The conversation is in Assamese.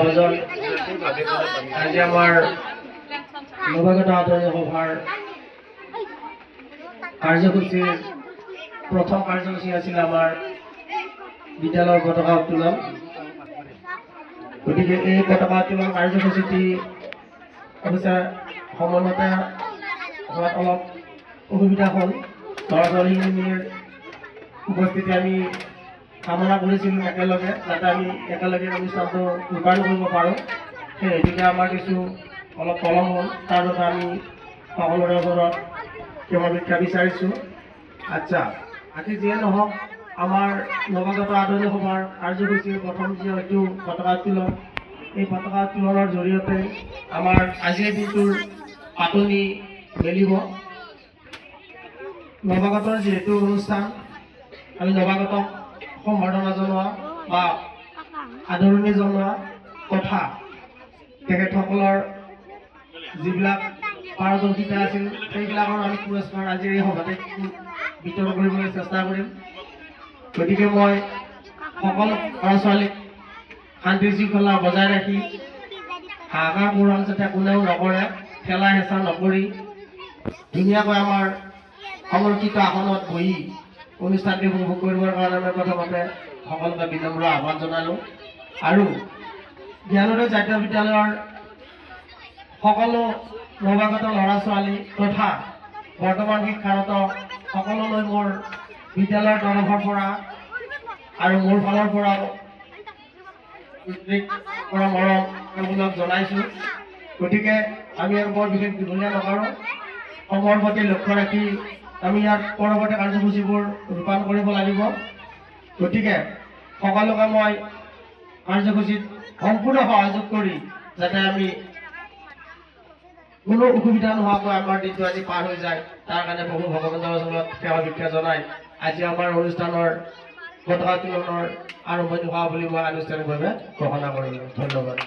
ভজন আজি আমাৰ নৱাগত আদৰণি সভাৰ কাৰ্যসূচীৰ প্ৰথম কাৰ্যসূচী আছিল আমাৰ বিদ্যালয়ৰ পতাকা উত্তোলন। গতিকে এই পতাকা উত্তোলন কাৰ্যসূচীটি অৱশ্যে সময়মতে হোৱাত অলপ অসুবিধা হ'ল। ল'ৰা ছোৱালীখিনিৰ উপস্থিতি আমি কামনা কৰিছিলোঁ একেলগে, যাতে আমি একেলগে অনুষ্ঠানটো ৰূপায়ণ কৰিব পাৰোঁ। সেই হেতুকে আমাৰ কিছু অলপ পলম হ'ল, তাৰ বাবে আমি সকলোৰে ওচৰত ক্ষমা ভিক্ষা বিচাৰিছোঁ। আচ্ছা, আজি যিয়ে নহওক আমাৰ নৱাগত আদৰণি সভাৰ কাৰ্যসূচীৰ প্ৰথম যি হয়তো পতাকা উত্তোলন, এই পতাকা উত্তোলনৰ জৰিয়তে আমাৰ আজিৰ দিনটোৰ পাতনি মেলিব। নৱাগতৰ যিহেতু অনুষ্ঠান, আমি নৱাগতক সম্বৰ্ধনা জনোৱা বা আদৰণি জনোৱা তথা তেখেতসকলৰ যিবিলাক পাৰদৰ্শিতা আছিল সেইবিলাকৰ আমি পুৰস্কাৰ আজিৰ এই সভাতে বিতৰণ কৰিবলৈ চেষ্টা কৰিম। গতিকে মই সকলো ল'ৰা ছোৱালীক শান্তি শৃংখলা বজাই ৰাখি হাহাকাৰ পূৰণ যাতে কোনেও নকৰে, ঠেলা হেঁচা নকৰি ধুনীয়াকৈ আমাৰ সংৰক্ষিত আসনত বহি অনুষ্ঠানটি উপভোগ কৰিবৰ কাৰণে মই প্ৰথমতে সকলোকে বিনম্ৰ আহ্বান জনালোঁ। আৰু জ্ঞানোদয় জাতীয় বিদ্যালয়ৰ সকলো নৱাগত ল'ৰা ছোৱালী তথা বৰ্তমান শিক্ষাৰত সকলোলৈ মোৰ বিদ্যালয়ৰ তৰফৰ পৰা আৰু মোৰ ফালৰ পৰাও মৰমবিলাক জনাইছোঁ। গতিকে আমি আৰু বৰ বিশেষ দীঘলীয়া নকৰোঁ, সময়ৰ প্ৰতি লক্ষ্য ৰাখি আমি ইয়াত পৰৱৰ্তী কাৰ্যসূচীবোৰ ৰূপায়ণ কৰিব লাগিব। গতিকে সকলোকে মই কাৰ্যসূচীত সম্পূৰ্ণ সহযোগ কৰি যাতে আমি কোনো অসুবিধা নোহোৱাকৈ আমাৰ দিনটো আজি পাৰ হৈ যায়, তাৰ কাৰণে প্ৰভু ভগৱন্তৰ ওচৰত সেৱা ভিক্ষা জনাই আজি আমাৰ অনুষ্ঠানৰ পতাকা উত্তোলনৰ আৰম্ভণি হোৱা বুলি মই আনুষ্ঠানিকভাৱে ঘোষণা কৰিলোঁ। ধন্যবাদ।